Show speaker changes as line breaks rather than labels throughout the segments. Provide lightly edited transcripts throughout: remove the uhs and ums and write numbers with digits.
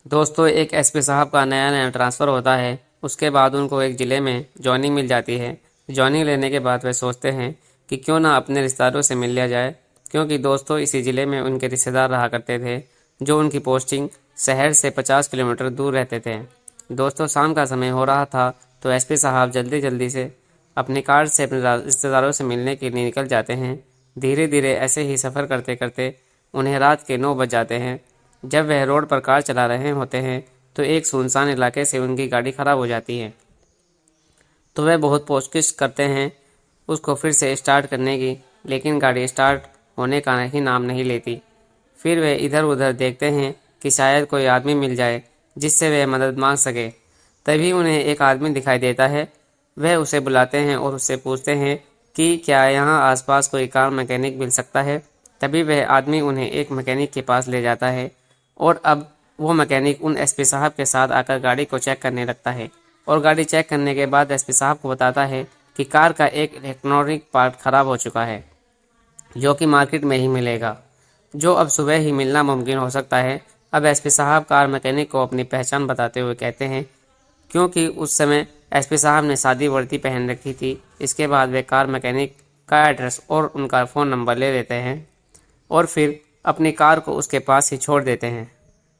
दोस्तों, एक एसपी साहब का नया नया ट्रांसफ़र होता है। उसके बाद उनको एक ज़िले में जॉइनिंग मिल जाती है। जॉइनिंग लेने के बाद वे सोचते हैं कि क्यों ना अपने रिश्तेदारों से मिल लिया जाए, क्योंकि दोस्तों इसी ज़िले में उनके रिश्तेदार रहा करते थे जो उनकी पोस्टिंग शहर से 50 किलोमीटर दूर रहते थे। दोस्तों, शाम का समय हो रहा था तो एसपी साहब जल्दी जल्दी से अपनी कार से अपने रिश्तेदारों से मिलने के लिए निकल जाते हैं। धीरे धीरे ऐसे ही सफ़र करते करते उन्हें रात के 9 बज जाते हैं। जब वह रोड पर कार चला रहे होते हैं तो एक सुनसान इलाके से उनकी गाड़ी खराब हो जाती है। तो वह बहुत कोशिश करते हैं उसको फिर से स्टार्ट करने की, लेकिन गाड़ी स्टार्ट होने का ही नाम नहीं लेती। फिर वे इधर उधर देखते हैं कि शायद कोई आदमी मिल जाए जिससे वे मदद मांग सके। तभी उन्हें एक आदमी दिखाई देता है। वह उसे बुलाते हैं और उससे पूछते हैं कि क्या यहाँ आसपास कोई कार मैकेनिक मिल सकता है। तभी वह आदमी उन्हें एक मैकेनिक के पास ले जाता है और अब वो मैकेनिक उन एसपी साहब के साथ आकर गाड़ी को चेक करने लगता है और गाड़ी चेक करने के बाद एसपी साहब को बताता है कि कार का एक इलेक्ट्रॉनिक पार्ट खराब हो चुका है जो कि मार्केट में ही मिलेगा, जो अब सुबह ही मिलना मुमकिन हो सकता है। अब एसपी साहब कार मैकेनिक को अपनी पहचान बताते हुए कहते हैं, क्योंकि उस समय एसपी साहब ने सादी वर्दी पहन रखी थी। इसके बाद वे कार मैकेनिक का एड्रेस और उनका फ़ोन नंबर ले लेते हैं और फिर अपनी कार को उसके पास ही छोड़ देते हैं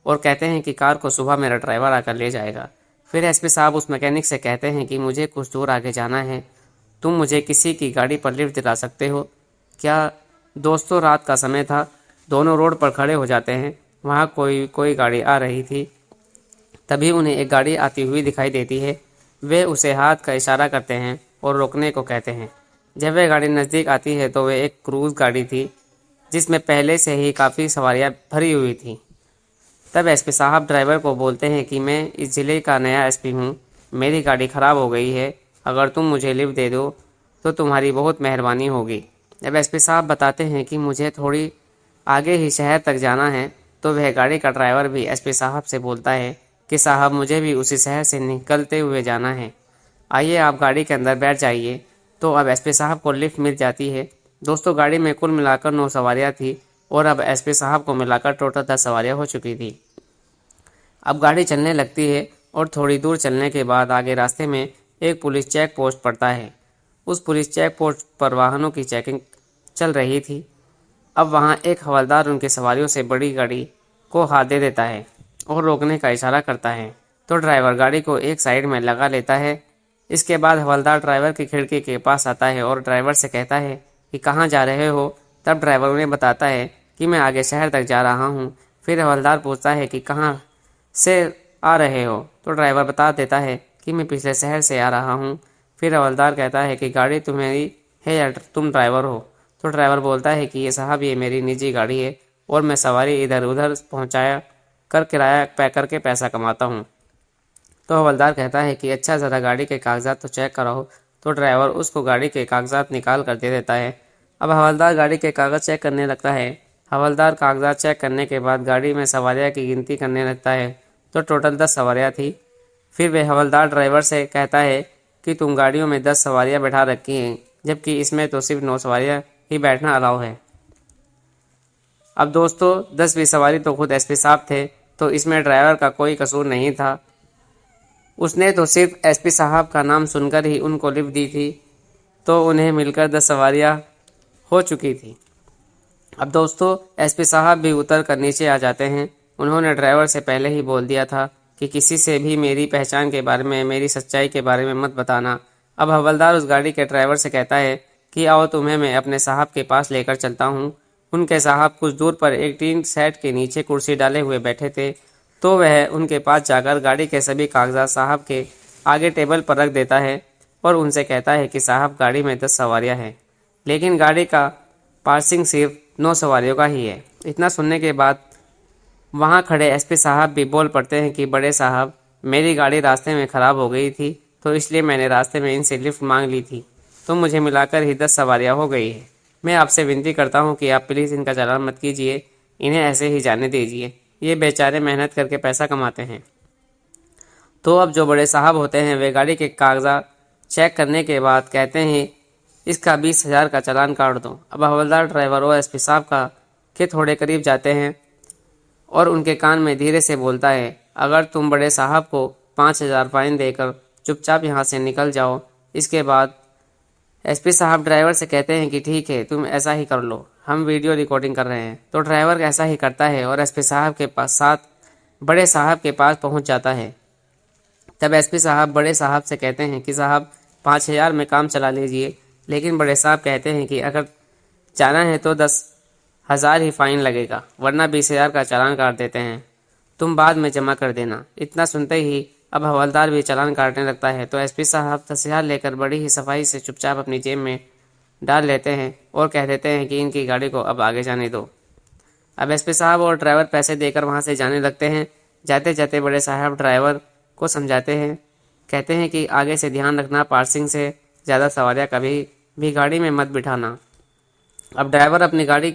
और कहते हैं कि कार को सुबह मेरा ड्राइवर आकर ले जाएगा। फिर एसपी साहब उस मैकेनिक से कहते हैं कि मुझे कुछ दूर आगे जाना है, तुम मुझे किसी की गाड़ी पर लिफ्ट दिला सकते हो क्या। दोस्तों, रात का समय था। दोनों रोड पर खड़े हो जाते हैं। वहाँ कोई कोई गाड़ी आ रही थी। तभी उन्हें एक गाड़ी आती हुई दिखाई देती है। वे उसे हाथ का इशारा करते हैं और रोकने को कहते हैं। जब वह गाड़ी नज़दीक आती है तो वह एक क्रूज़ गाड़ी थी जिसमें पहले से ही काफ़ी सवारियां भरी हुई थी। तब एसपी साहब ड्राइवर को बोलते हैं कि मैं इस ज़िले का नया एसपी हूँ, मेरी गाड़ी ख़राब हो गई है, अगर तुम मुझे लिफ्ट दे दो तो तुम्हारी बहुत मेहरबानी होगी। जब एसपी साहब बताते हैं कि मुझे थोड़ी आगे ही शहर तक जाना है तो वह गाड़ी का ड्राइवर भी एसपी साहब से बोलता है कि साहब मुझे भी उसी शहर से निकलते हुए जाना है, आइए आप गाड़ी के अंदर बैठ जाइए। तो अब एसपी साहब को लिफ्ट मिल जाती है। दोस्तों, गाड़ी में कुल मिलाकर 9 सवारियां थी और अब एसपी साहब को मिलाकर टोटल 10 सवारियां हो चुकी थी। अब गाड़ी चलने लगती है और थोड़ी दूर चलने के बाद आगे रास्ते में एक पुलिस चेक पोस्ट पड़ता है। उस पुलिस चेक पोस्ट पर वाहनों की चेकिंग चल रही थी। अब वहाँ एक हवलदार उनकी सवारियों से बड़ी गाड़ी को हाथ दे देता है और रोकने का इशारा करता है, तो ड्राइवर गाड़ी को एक साइड में लगा लेता है। इसके बाद हवलदार ड्राइवर की खिड़की के पास आता है और ड्राइवर से कहता है कि कहाँ जा रहे हो। तब ड्राइवर उन्हें बताता है कि मैं आगे शहर तक जा रहा हूँ। फिर हवलदार पूछता है कि कहाँ से आ रहे हो, तो ड्राइवर बता देता है कि मैं पिछले शहर से आ रहा हूँ। फिर हवलदार कहता है कि गाड़ी तुम्हारी है या तुम ड्राइवर हो। तो ड्राइवर बोलता है कि ये साहब, ये मेरी निजी गाड़ी है और मैं सवारी इधर उधर पहुँचाया कर किराया पैक करके पैसा कमाता हूँ। तो हवलदार कहता है कि अच्छा, ज़रा गाड़ी के कागजात तो चेक कराओ। तो ड्राइवर उसको गाड़ी के कागजात निकाल कर दे देता है। अब हवलदार गाड़ी के कागज़ चेक करने लगता है। हवलदार कागजात चेक करने के बाद गाड़ी में सवारियाँ की गिनती करने लगता है, तो टोटल 10 सवारियाँ थी। फिर वह हवलदार ड्राइवर से कहता है कि तुम गाड़ियों में 10 सवारियाँ बैठा रखी हैं, जबकि इसमें तो सिर्फ 9 सवारियाँ ही बैठना अलाउ है। अब दोस्तों, 10वीं सवारी तो खुद एसपी साहब थे, तो इसमें ड्राइवर का कोई कसूर नहीं था। उसने तो सिर्फ एसपी साहब का नाम सुनकर ही उनको लिफ्ट दी थी, तो उन्हें मिलकर 10 सवारियां हो चुकी थी। अब दोस्तों, एसपी साहब भी उतर कर नीचे आ जाते हैं। उन्होंने ड्राइवर से पहले ही बोल दिया था कि किसी से भी मेरी पहचान के बारे में, मेरी सच्चाई के बारे में मत बताना। अब हवलदार उस गाड़ी के ड्राइवर से कहता है कि आओ, तुम्हें मैं अपने साहब के पास लेकर चलता हूँ। उनके साहब कुछ दूर पर एक टीन सेट के नीचे कुर्सी डाले हुए बैठे थे, तो वह उनके पास जाकर गाड़ी के सभी कागजात साहब के आगे टेबल पर रख देता है और उनसे कहता है कि साहब, गाड़ी में 10 सवारियां हैं, लेकिन गाड़ी का पार्सिंग सिर्फ 9 सवारियों का ही है। इतना सुनने के बाद वहां खड़े एसपी साहब भी बोल पड़ते हैं कि बड़े साहब, मेरी गाड़ी रास्ते में ख़राब हो गई थी, तो इसलिए मैंने रास्ते में इनसे लिफ्ट मांग ली थी, तो मुझे मिलाकर ही 10 सवारियाँ हो गई है। मैं आपसे विनती करता हूँ कि आप प्लीज़ इनका चालान मत कीजिए, इन्हें ऐसे ही जाने दीजिए, ये बेचारे मेहनत करके पैसा कमाते हैं। तो अब जो बड़े साहब होते हैं वे गाड़ी के कागजात चेक करने के बाद कहते हैं इसका 20,000 का चालान काट दो। अब हवलदार ड्राइवर और एसपी साहब का के थोड़े करीब जाते हैं और उनके कान में धीरे से बोलता है अगर तुम बड़े साहब को 5,000 फाइन देकर चुपचाप यहाँ से निकल जाओ। इसके बाद एसपी साहब ड्राइवर से कहते हैं कि ठीक है, तुम ऐसा ही कर लो, हम वीडियो रिकॉर्डिंग कर रहे हैं। तो ड्राइवर ऐसा ही करता है और एसपी साहब के पास साथ बड़े साहब के पास पहुंच जाता है। तब एसपी साहब बड़े साहब से कहते हैं कि साहब 5,000 में काम चला लीजिए। लेकिन बड़े साहब कहते हैं कि अगर जाना है तो 10,000 ही फाइन लगेगा, वरना 20,000 का चालान काट देते हैं, तुम बाद में जमा कर देना। इतना सुनते ही अब हवलदार भी चालान काटने लगता है। तो एसपी साहब 10,000 लेकर बड़ी ही सफाई से चुपचाप अपनी जेब में डाल लेते हैं और कह देते हैं कि इनकी गाड़ी को अब आगे जाने दो। अब एसपी साहब और ड्राइवर पैसे देकर वहां से जाने लगते हैं। जाते जाते बड़े साहब ड्राइवर को समझाते हैं, कहते हैं कि आगे से ध्यान रखना, पार्सिंग से ज़्यादा सवारियाँ कभी भी गाड़ी में मत बिठाना। अब ड्राइवर अपनी गाड़ी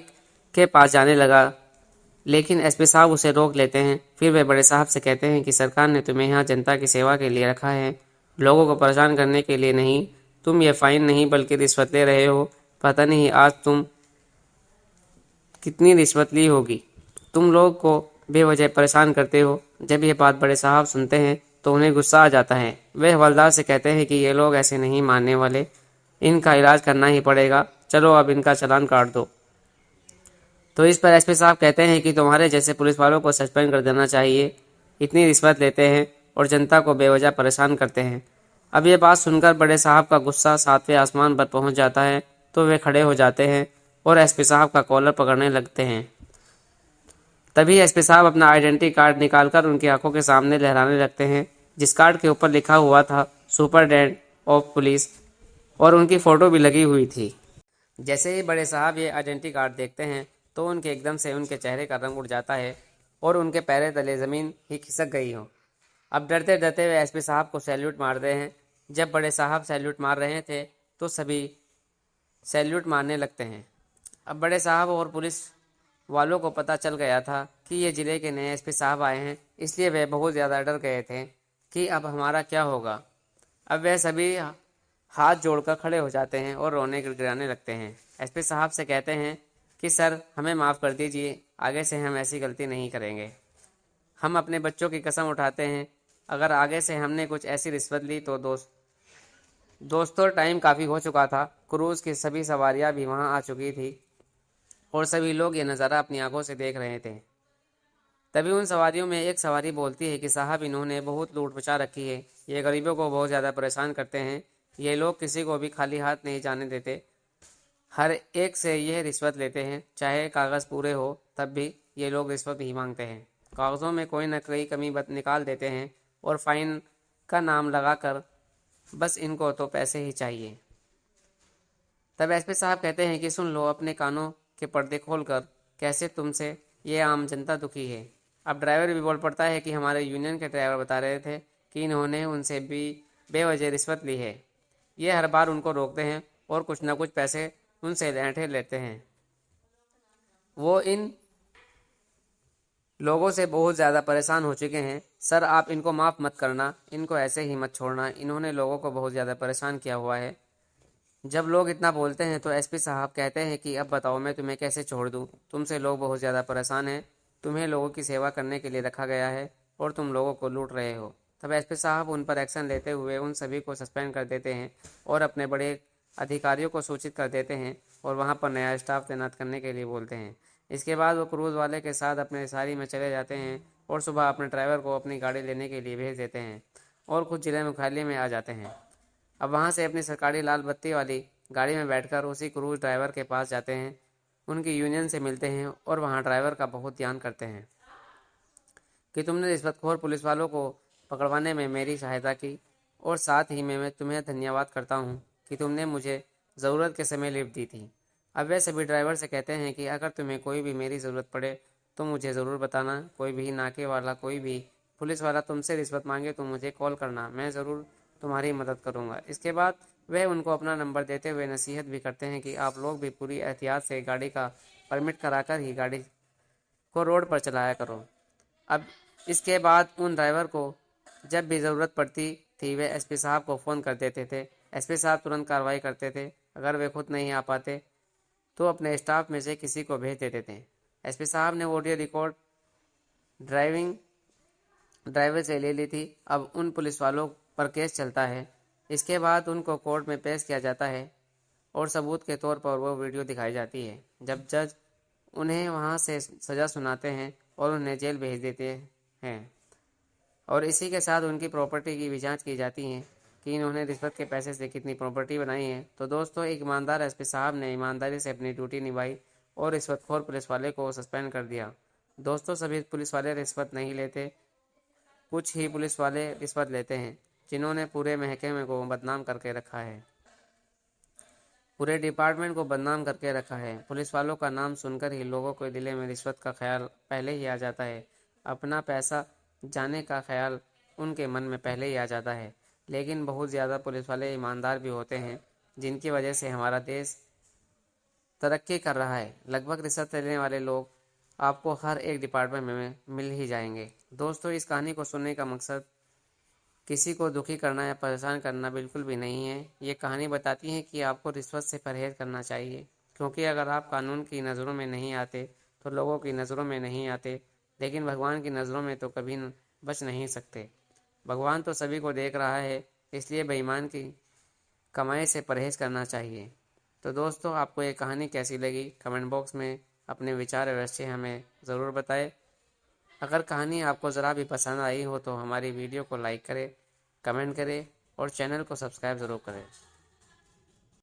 के पास जाने लगा, लेकिन एसपी साहब उसे रोक लेते हैं। फिर वे बड़े साहब से कहते हैं कि सरकार ने तुम्हें यहाँ जनता की सेवा के लिए रखा है, लोगों को परेशान करने के लिए नहीं। तुम ये फाइन नहीं बल्कि रिश्वत ले रहे हो। पता नहीं आज तुम कितनी रिश्वत ली होगी, तुम लोग को बेवजह परेशान करते हो। जब ये बात बड़े साहब सुनते हैं तो उन्हें गुस्सा आ जाता है। वे हवलदार से कहते हैं कि ये लोग ऐसे नहीं मानने वाले, इनका इलाज करना ही पड़ेगा, चलो अब इनका चालान काट दो। तो इस पर एसपी साहब कहते हैं कि तुम्हारे जैसे पुलिस वालों को सस्पेंड कर देना चाहिए, इतनी रिश्वत लेते हैं और जनता को बेवजह परेशान करते हैं। अब ये बात सुनकर बड़े साहब का गुस्सा 7वें आसमान पर पहुंच जाता है। तो वे खड़े हो जाते हैं और एसपी साहब का कॉलर पकड़ने लगते हैं। तभी एसपी साहब अपना आइडेंटिटी कार्ड निकालकर उनकी आंखों के सामने लहराने लगते हैं, जिस कार्ड के ऊपर लिखा हुआ था सुपरडेंट ऑफ पुलिस, और उनकी फ़ोटो भी लगी हुई थी। जैसे ही बड़े साहब ये आइडेंटिटी कार्ड देखते हैं तो उनके एकदम से उनके चेहरे का रंग उड़ जाता है और उनके पैरों तले ज़मीन ही खिसक गई हो। अब डरते डरते वे एसपी साहब को सैल्यूट मारते हैं। जब बड़े साहब सैल्यूट मार रहे थे तो सभी सैल्यूट मारने लगते हैं। अब बड़े साहब और पुलिस वालों को पता चल गया था कि ये ज़िले के नए एसपी साहब आए हैं, इसलिए वे बहुत ज़्यादा डर गए थे कि अब हमारा क्या होगा। अब वे सभी हाथ जोड़कर खड़े हो जाते हैं और रोने गिड़गिड़ाने लगते हैं। एसपी साहब से कहते हैं कि सर, हमें माफ़ कर दीजिए, आगे से हम ऐसी गलती नहीं करेंगे। हम अपने बच्चों की कसम उठाते हैं, अगर आगे से हमने कुछ ऐसी रिश्वत ली तो दोस्तों टाइम काफ़ी हो चुका था। क्रूज़ की सभी सवारियां भी वहां आ चुकी थी और सभी लोग ये नज़ारा अपनी आंखों से देख रहे थे। तभी उन सवारियों में एक सवारी बोलती है कि साहब, इन्होंने बहुत लूट मचा रखी है, ये गरीबों को बहुत ज़्यादा परेशान करते हैं, ये लोग किसी को भी खाली हाथ नहीं जाने देते, हर एक से यह रिश्वत लेते हैं, चाहे कागज़ पूरे हो तब भी ये लोग रिश्वत ही मांगते हैं। कागज़ों में कोई न कोई कमी निकाल देते हैं और फाइन का नाम लगाकर बस इनको तो पैसे ही चाहिए। तब एसपी साहब कहते हैं कि सुन लो, अपने कानों के पर्दे खोलकर, कैसे तुमसे ये आम जनता दुखी है। अब ड्राइवर भी बोल पड़ता है कि हमारे यूनियन के ड्राइवर बता रहे थे कि इन्होंने उनसे भी बेवजह रिश्वत ली है। ये हर बार उनको रोकते हैं और कुछ न कुछ पैसे उनसे ऐंठे लेते हैं। वो इन लोगों से बहुत ज़्यादा परेशान हो चुके हैं। सर, आप इनको माफ़ मत करना, इनको ऐसे ही मत छोड़ना, इन्होंने लोगों को बहुत ज़्यादा परेशान किया हुआ है। जब लोग इतना बोलते हैं तो एसपी साहब कहते हैं कि अब बताओ मैं तुम्हें कैसे छोड़ दूं, तुमसे लोग बहुत ज़्यादा परेशान हैं, तुम्हें लोगों की सेवा करने के लिए रखा गया है और तुम लोगों को लूट रहे हो। तब एसपी साहब उन पर एक्शन लेते हुए उन सभी को सस्पेंड कर देते हैं और अपने बड़े अधिकारियों को सूचित कर देते हैं और वहाँ पर नया स्टाफ तैनात करने के लिए बोलते हैं। इसके बाद वो क्रूज़ वाले के साथ अपने सारी में चले जाते हैं और सुबह अपने ड्राइवर को अपनी गाड़ी लेने के लिए भेज देते हैं और खुद जिले मुख्यालय में आ जाते हैं। अब वहाँ से अपनी सरकारी लाल बत्ती वाली गाड़ी में बैठकर उसी क्रूज ड्राइवर के पास जाते हैं, उनकी यूनियन से मिलते हैं और वहाँ ड्राइवर का बहुत ध्यान करते हैं कि तुमने रिश्वतखोर पुलिस वालों को पकड़वाने में मेरी सहायता की और साथ ही मैं तुम्हें धन्यवाद करता हूँ कि तुमने मुझे ज़रूरत के समय लिफ्ट दी थी। अब वे सभी ड्राइवर से कहते हैं कि अगर तुम्हें कोई भी मेरी ज़रूरत पड़े तो मुझे ज़रूर बताना, कोई भी नाके वाला, कोई भी पुलिस वाला तुमसे रिश्वत मांगे तो मुझे कॉल करना, मैं ज़रूर तुम्हारी मदद करूंगा। इसके बाद वह उनको अपना नंबर देते हुए नसीहत भी करते हैं कि आप लोग भी पूरी एहतियात से गाड़ी का परमिट कराकर ही गाड़ी को रोड पर चलाया करो। अब इसके बाद उन ड्राइवर को जब भी ज़रूरत पड़ती थी वे एसपी साहब को फ़ोन कर देते थे। एसपी साहब तुरंत कार्रवाई करते थे। अगर वे खुद नहीं आ पाते तो अपने स्टाफ में से किसी को भेज देते थे। एसपी साहब ने ऑडियो रिकॉर्ड ड्राइविंग ड्राइवर से ले ली थी। अब उन पुलिस वालों पर केस चलता है। इसके बाद उनको कोर्ट में पेश किया जाता है और सबूत के तौर पर वो वीडियो दिखाई जाती है। जब जज उन्हें वहां से सज़ा सुनाते हैं और उन्हें जेल भेज देते हैं और इसी के साथ उनकी प्रॉपर्टी की भी जांच की जाती है कि इन्होंने रिश्वत के पैसे से कितनी प्रॉपर्टी बनाई है। तो दोस्तों, एक ईमानदार एसपी साहब ने ईमानदारी से अपनी ड्यूटी निभाई और रिश्वतखोर पुलिस वाले को सस्पेंड कर दिया। दोस्तों, सभी पुलिस वाले रिश्वत नहीं लेते, कुछ ही पुलिस वाले रिश्वत लेते हैं जिन्होंने पूरे महकमे को बदनाम करके रखा है, पूरे डिपार्टमेंट को बदनाम करके रखा है। पुलिस वालों का नाम सुनकर ही लोगों के दिले में रिश्वत का ख्याल पहले ही आ जाता है, अपना पैसा जाने का ख्याल उनके मन में पहले ही आ जाता है। लेकिन बहुत ज़्यादा पुलिस वाले ईमानदार भी होते हैं, जिनकी वजह से हमारा देश तरक्की कर रहा है। लगभग रिश्वत लेने वाले लोग आपको हर एक डिपार्टमेंट में मिल ही जाएंगे। दोस्तों, इस कहानी को सुनने का मकसद किसी को दुखी करना या परेशान करना बिल्कुल भी नहीं है। ये कहानी बताती है कि आपको रिश्वत से परहेज करना चाहिए, क्योंकि अगर आप कानून की नज़रों में नहीं आते तो लोगों की नज़रों में नहीं आते, लेकिन भगवान की नज़रों में तो कभी बच नहीं सकते। भगवान तो सभी को देख रहा है, इसलिए बेईमान की कमाई से परहेज करना चाहिए। तो दोस्तों, आपको ये कहानी कैसी लगी कमेंट बॉक्स में अपने विचार अवश्य हमें ज़रूर बताएं। अगर कहानी आपको ज़रा भी पसंद आई हो तो हमारी वीडियो को लाइक करें, कमेंट करें और चैनल को सब्सक्राइब ज़रूर करें।